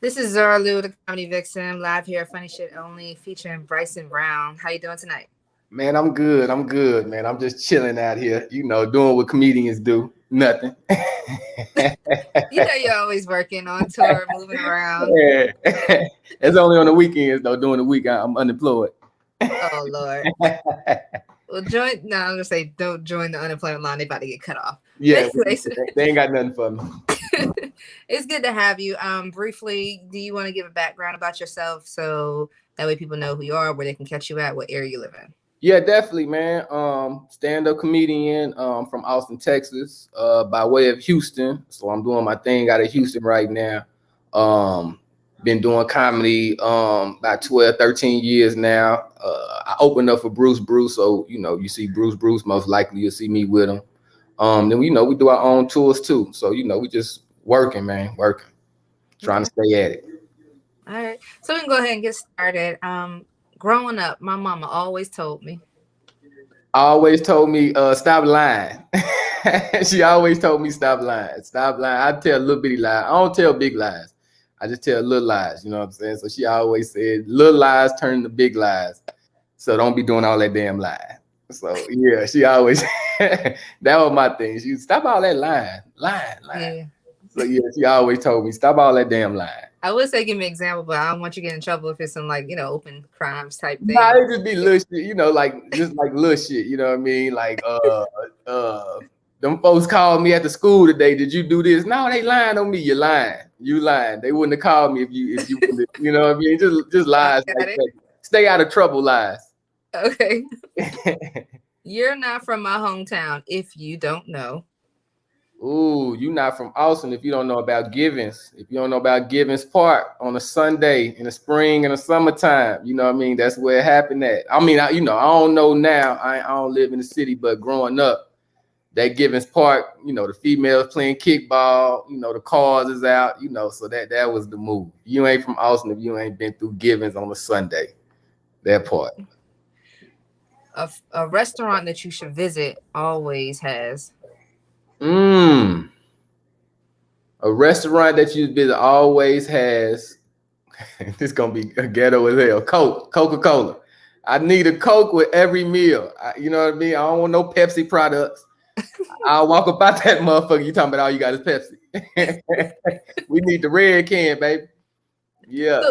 This is Zara Lou, the Comedy Vixen, live here at Funny Shit Only, featuring Bryson Brown. How you doing tonight? Man, I'm good. I'm good, man. I'm just chilling out here, doing what comedians do. Nothing. You know you're always working on tour, moving around. Yeah. It's only on the weekends though. During the week, I'm unemployed. Oh Lord. Well, no, I'm gonna say don't join the unemployment line. They about to get cut off. Yeah, Anyways, they ain't got nothing for me. it's good to have you. Briefly, do you want to give a background about yourself so that way people know who you are, where they can catch you at, what area you live in? Yeah, definitely, man. Stand-up comedian from Austin, Texas, by way of Houston. So I'm doing my thing out of Houston right now. Been doing comedy about 12, 13 years now. I opened up for Bruce, so you see Bruce, most likely you'll see me with him. Then we do our own tours too. So we just working, man, trying to stay at it. All right, so we can go ahead and get started. Growing up, my mama always told me. Stop lying. She always told me stop lying. Stop lying. I tell little bitty lies. I don't tell big lies. I just tell little lies. You know what I'm saying? So she always said little lies turn into big lies. So don't be doing all that damn lying. So yeah, she always that was my thing. She stop all that lying. Yeah. So yeah, she always told me stop all that damn lying. I would say give me an example, but I don't want you to get in trouble if it's some open crimes type thing. Nah, it just be little shit, just like little shit, you know what I mean? Like them folks called me at the school today. Did you do this? No, they lying on me. You lying. They wouldn't have called me if you you know what I mean? Just lies like that. Stay out of trouble, lies. Okay. You're not from my hometown if you don't know. Ooh, you not from Austin if you don't know about Givens. If you don't know about Givens Park on a Sunday in the spring and the summertime, you know what I mean? That's where it happened at. I mean, I don't know now. I don't live in the city, but growing up, that Givens Park, the females playing kickball, the cars is out, so that was the move. You ain't from Austin if you ain't been through Givens on a Sunday. That part. A restaurant that you should visit always has. A restaurant that you visit always has. This gonna be a ghetto as hell. Coca-Cola. I need a Coke with every meal. You know what I mean? I don't want no Pepsi products. I'll walk about that motherfucker. You talking about all you got is Pepsi. We need the red can, baby. Yeah.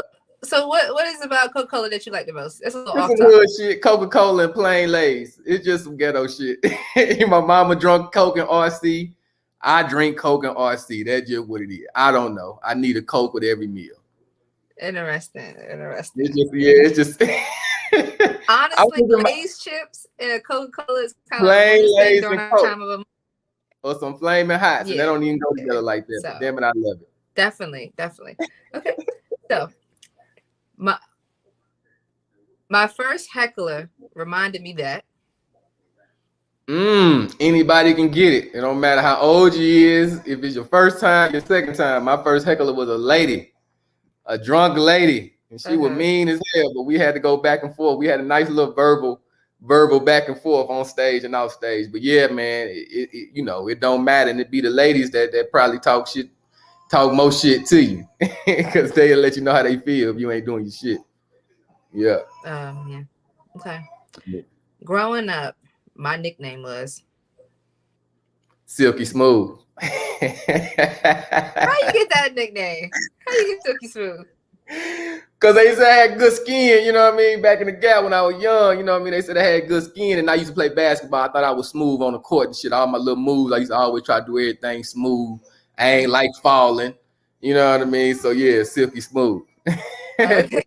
So what is about Coca-Cola that you like the most? It's a little some hood shit. Coca-Cola and plain Lay's. It's just some ghetto shit. My mama drunk Coke and RC. I drink Coke and RC. That's just what it is. I don't know. I need a Coke with every meal. Interesting. It's just honestly, Lay's chips and Coca-Cola is kind plain Lay's and Coke. Time of or some flaming hot. Yeah. So they don't even go together like that. So, damn it, I love it. Definitely. Okay. So my first heckler reminded me that anybody can get it. It don't matter how old you is. If it's your first time, your second time. My first heckler was a lady, a drunk lady, and she was mean as hell. But we had to go back and forth. We had a nice little verbal back and forth on stage and off stage. But yeah, man, it don't matter. And it be the ladies that probably talk more shit to you because they'll let you know how they feel if you ain't doing your shit. Yeah. Yeah. Okay. Yeah. Growing up, my nickname was Silky Smooth. How you get that nickname? How you get Silky Smooth? Because they said I had good skin, you know what I mean? Back in the gap when I was young, you know what I mean? They said I had good skin, and I used to play basketball. I thought I was smooth on the court and shit. All my little moves, I used to always try to do everything smooth. I ain't like falling, you know what I mean? So yeah, Silky Smooth. Okay.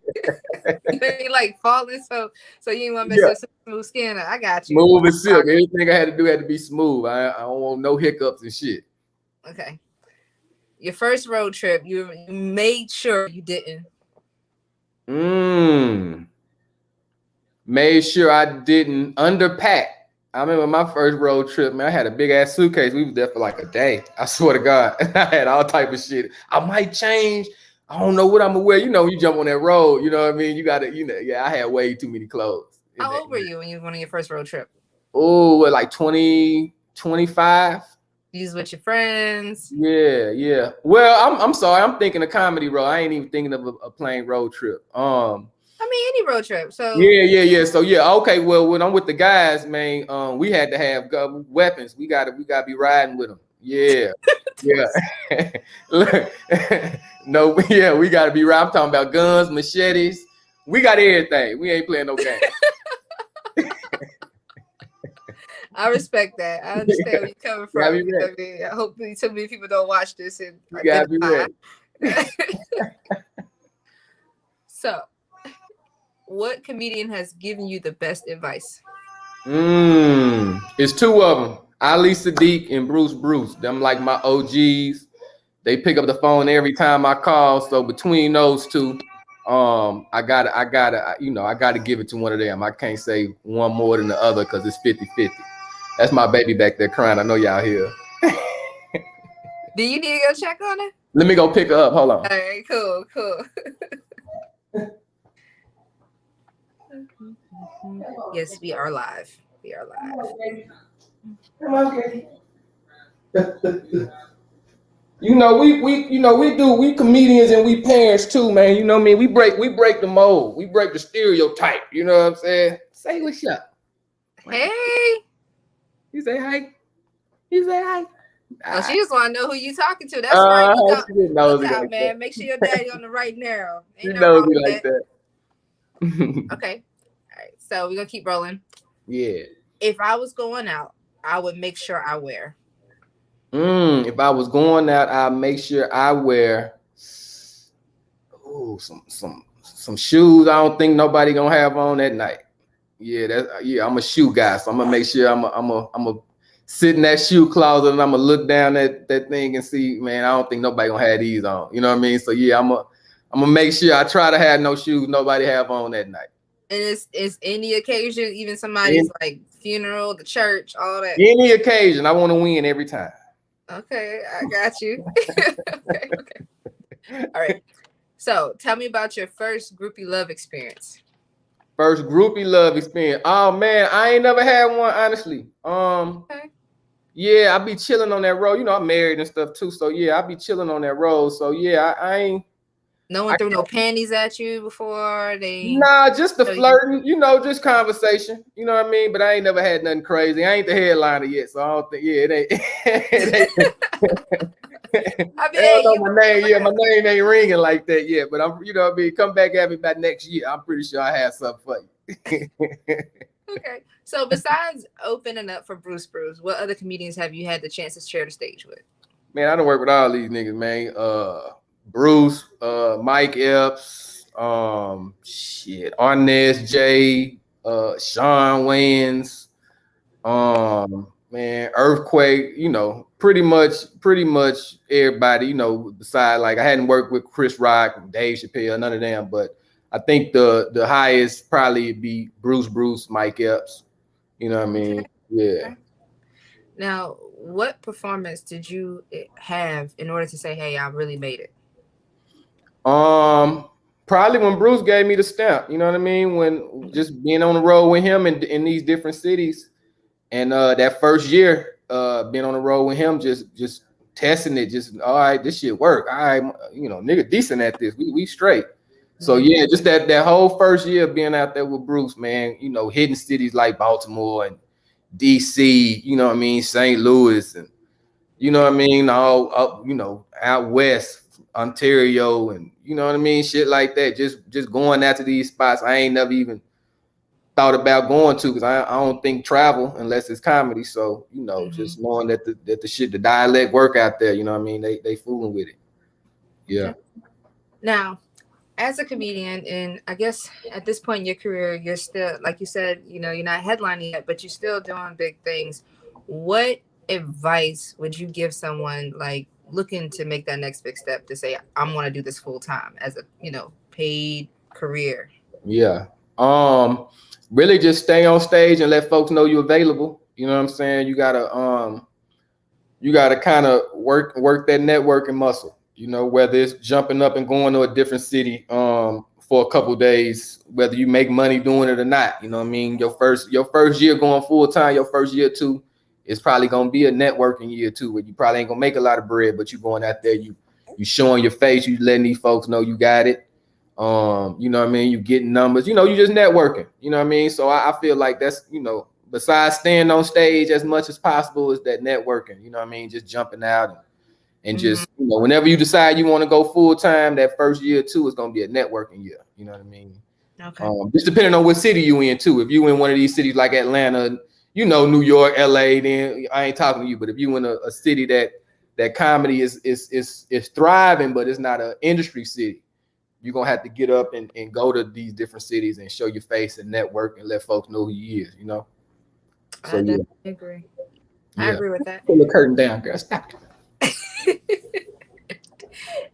You like falling, so you ain't want to mess with smooth skin. I got you. Smooth and silk. Everything I had to do had to be smooth. I don't want no hiccups and shit. Okay. Your first road trip, you made sure you didn't. Made sure I didn't underpack. I remember my first road trip, man, I had a big ass suitcase. We was there for like a day. I swear to God. I had all type of shit. I might change. I don't know what I'm gonna wear. You jump on that road, you know what I mean? You gotta, I had way too many clothes. How old were you when you went on your first road trip? Oh, like 20, 25. You with your friends? Yeah. Well, I'm sorry. I'm thinking a comedy role. I ain't even thinking of a plain road trip. I mean, any road trip. So yeah. So yeah, okay. Well, when I'm with the guys, man, we had to have weapons. We gotta be riding with them. Yeah. Look, no, yeah, we gotta be right. I'm talking about guns, machetes. We got everything. We ain't playing no game. I respect that. I understand where you're coming from. I mean, hopefully, so many people don't watch this and identify. So, what comedian has given you the best advice? It's two of them. Ali Sadiq and Bruce. Them like my OGs. They pick up the phone every time I call. So between those two, I gotta give it to one of them. I can't say one more than the other because it's 50-50. That's my baby back there crying. I know y'all here. Do you need to go check on her? Let me go pick her up. Hold on. All right, cool. Yes, we are live. Come on, Katie. We comedians and we parents too, man. You know what I mean? We break the mold. We break the stereotype. You know what I'm saying? Say what's up. Hey. You say hi. Oh, she just want to know who you talking to. That's right. Look out, man. That. Make sure your daddy on the right narrow. Ain't no wrong with like that. Okay. All right. So we're gonna keep rolling. Yeah. If I was going out, I would make sure I wear. If I was going out, I'd make sure I wear some shoes. I don't think nobody gonna have on that night. I'm a shoe guy, so I'm gonna make sure I'm a sit in that shoe closet and I'm gonna look down that thing and see, man, I don't think nobody gonna have these on. You know what I mean? So yeah, I'm gonna make sure I try to have no shoes nobody have on that night. And it's any occasion, even somebody's like funeral, the church, all that. Any occasion, I want to win every time. Okay, I got you. Okay. All right. So tell me about your first groupie love experience. First groupie love experience. Oh man, I ain't never had one, honestly. Okay. Yeah, I be chilling on that road. You know, I'm married and stuff too. So yeah, I be chilling on that road. So yeah, I ain't. No one threw no panties at you before they. Nah, just the flirting. You know, just conversation. You know what I mean? But I ain't never had nothing crazy. I ain't the headliner yet, so I don't think. Yeah, it ain't. I don't know my name. Yeah, my name ain't ringing like that yet. But I'm, you know what I mean? Come back at me by next year. I'm pretty sure I have something for you. Okay. So besides opening up for Bruce, what other comedians have you had the chance to share the stage with? Man, I done work with all these niggas, man. Bruce, Mike Epps, Arnez J, Sean Wayans, man, Earthquake, you know, pretty much everybody, you know, besides like I hadn't worked with Chris Rock, Dave Chappelle, none of them, but I think the highest probably be Bruce, Mike Epps. You know what I mean? Okay. Yeah. Now, what performance did you have in order to say, hey, I really made it? Probably when Bruce gave me the stamp, you know what I mean? When just being on the road with him in these different cities. And that first year, being on the road with him, just testing it, just all right, this shit work. All right, you know, nigga decent at this. We straight. So yeah, just that whole first year being out there with Bruce, man, you know, hitting cities like Baltimore and DC, you know what I mean, St. Louis, and you know what I mean, all up, you know, out west, Ontario, and you know what I mean, shit like that. Just going out to these spots I ain't never even thought about going to, because I don't think travel unless it's comedy. So, you know, just knowing that the dialect work out there, you know what I mean, they fooling with it. Yeah. Now, as a comedian, and I guess at this point in your career, you're still, like you said, you know, you're not headlining yet, but you're still doing big things. What advice would you give someone like looking to make that next big step to say, I'm going to do this full time as a, you know, paid career? Yeah. Really just stay on stage and let folks know you're available. You know what I'm saying? You gotta kind of work that networking muscle. You know, whether it's jumping up and going to a different city for a couple days, whether you make money doing it or not. You know what I mean? Your first year going full time, your first year or two, it's probably gonna be a networking year too, where you probably ain't gonna make a lot of bread, but you going out there, you showing your face, you letting these folks know you got it. You know what I mean? You getting numbers, you know, you just networking, you know what I mean? So I feel like that's, you know, besides staying on stage as much as possible is that networking, you know what I mean? Just jumping out and just, you know, whenever you decide you want to go full time, that first year too is gonna be a networking year, you know what I mean? Okay. Just depending on what city you in too. If you in one of these cities like Atlanta, you know, New York, LA, then I ain't talking to you. But if you in a city that comedy is thriving, but it's not an industry city, you're gonna have to get up and go to these different cities and show your face and network and let folks know who you is, you know. So I definitely agree. I agree with that. Pull the curtain down, girl. Stop.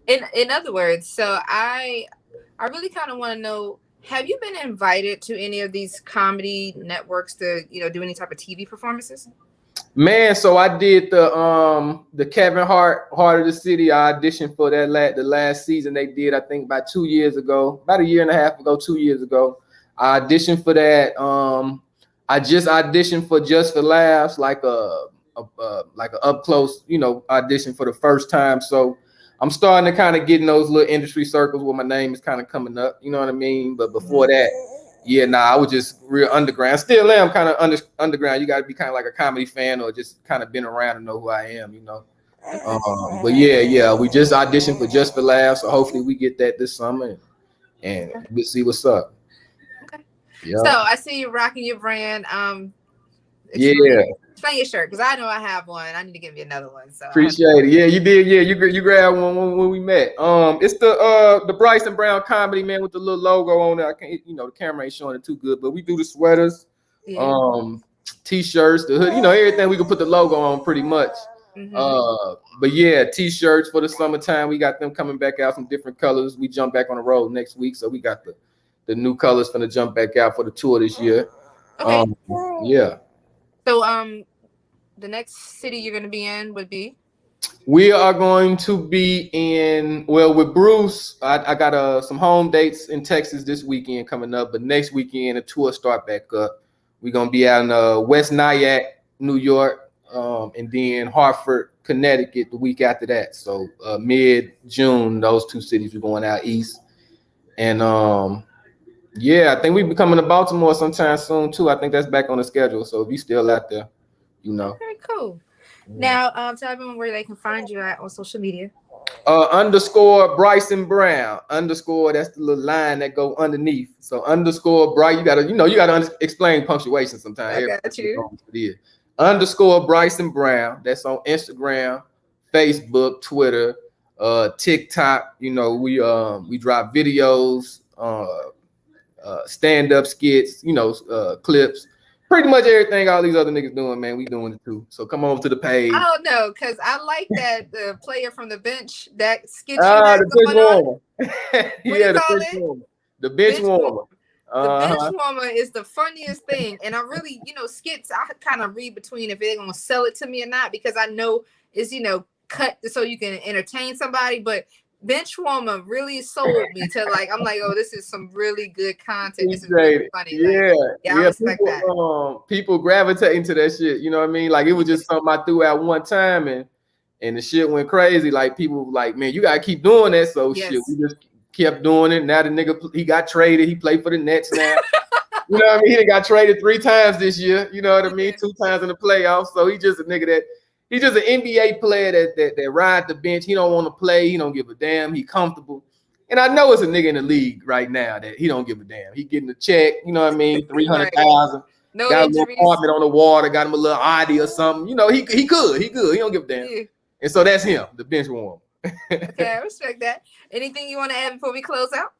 In other words, so I really kind of want to know, have you been invited to any of these comedy networks to, you know, do any type of TV performances? Man, so I did the Kevin Hart Heart of the City. I auditioned for that the last season they did, I think about 2 years ago, about a year and a half ago, 2 years ago. I auditioned for that. I just auditioned for Just for Laughs, like a up close, you know, audition for the first time. So I'm starting to kind of get in those little industry circles where my name is kind of coming up, you know what I mean? But before that, I was just real underground. Still am kind of underground. You got to be kind of like a comedy fan or just kind of been around to know who I am, you know. But we just auditioned for Just for Laughs, so hopefully we get that this summer and we'll see what's up. Okay. Yeah. So I see you rocking your brand. Explain your shirt, because I know I have one. I need to give you another one. So appreciate it. Yeah, you did. Yeah, you grabbed one when we met. It's the Bryson Brown comedy, man, with the little logo on it. I can't, you know, the camera ain't showing it too good, but we do the sweaters, t-shirts, the hood, you know, everything we can put the logo on pretty much. But yeah, t-shirts for the summertime. We got them coming back out, some different colors. We jump back on the road next week, so we got the new colors gonna jump back out for the tour this year. Okay. So the next city you're going to be in would be? We are going to be in, well, with Bruce, I got some home dates in Texas this weekend coming up, but next weekend the tour start back up. We're going to be out in West Nyack, New York, and then Hartford, Connecticut the week after that. So mid-June, those two cities we're going out east. And I think we'll be coming to Baltimore sometime soon too. I think that's back on the schedule. So if you're still out there, you know. Okay, cool. Now, tell everyone where they can find you at on social media. _ Bryson Brown _ that's the little line that go underneath. So _ Bryson, you gotta explain punctuation sometimes. I got you. _ Bryson Brown. That's on Instagram, Facebook, Twitter, TikTok. You know, we drop videos, stand-up skits, you know, clips. Pretty much everything all these other niggas doing, man, we doing it too. So come over to the page. I don't know, because I like that the player from the bench, that skit you the bench warmer. The bench warmer. The bench warmer is the funniest thing. And I really, you know, skits, I kind of read between if they're gonna sell it to me or not, because I know it's, you know, cut so you can entertain somebody, but bench warmer really sold me to, like, I'm like, oh, this is some really good content. This is really funny. I respect that. People gravitating to that shit. You know what I mean? Like, it was just something I threw out one time and the shit went crazy. Like, people were like, man, you gotta keep doing that. So shit, we just kept doing it. Now the nigga, he got traded. He played for the Nets now. You know what I mean? He got traded 3 times this year. You know what I mean? 2 times in the playoffs. So he just a nigga that. He's just an NBA player that ride the bench. He don't want to play. He don't give a damn. He comfortable. And I know it's a nigga in the league right now that he don't give a damn. He getting a check. You know what I mean? 300,000. No got injuries. A little apartment on the water. Got him a little Audi or something. You know, he good. He good. He don't give a damn. Yeah. And so that's him, the bench warmer. Okay, I respect that. Anything you want to add before we close out?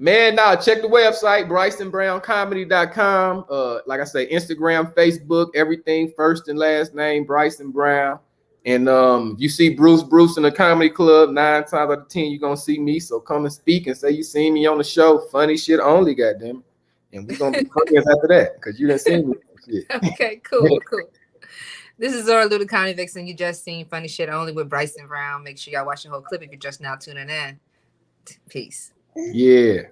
Man, check the website, BrysonBrownComedy.com. Like I say, Instagram, Facebook, everything first and last name, Bryson Brown. And if you see Bruce in the comedy club, 9 times out of 10, you're gonna see me. So come and speak and say you seen me on the show. Funny shit only, goddamn. And we're gonna be friends after that, because you didn't see me. Shit. Okay, cool. This is Zora Lou, the Comedy Vixen. You just seen Funny Shit Only with Bryson Brown. Make sure y'all watch the whole clip if you're just now tuning in. Peace. Yeah.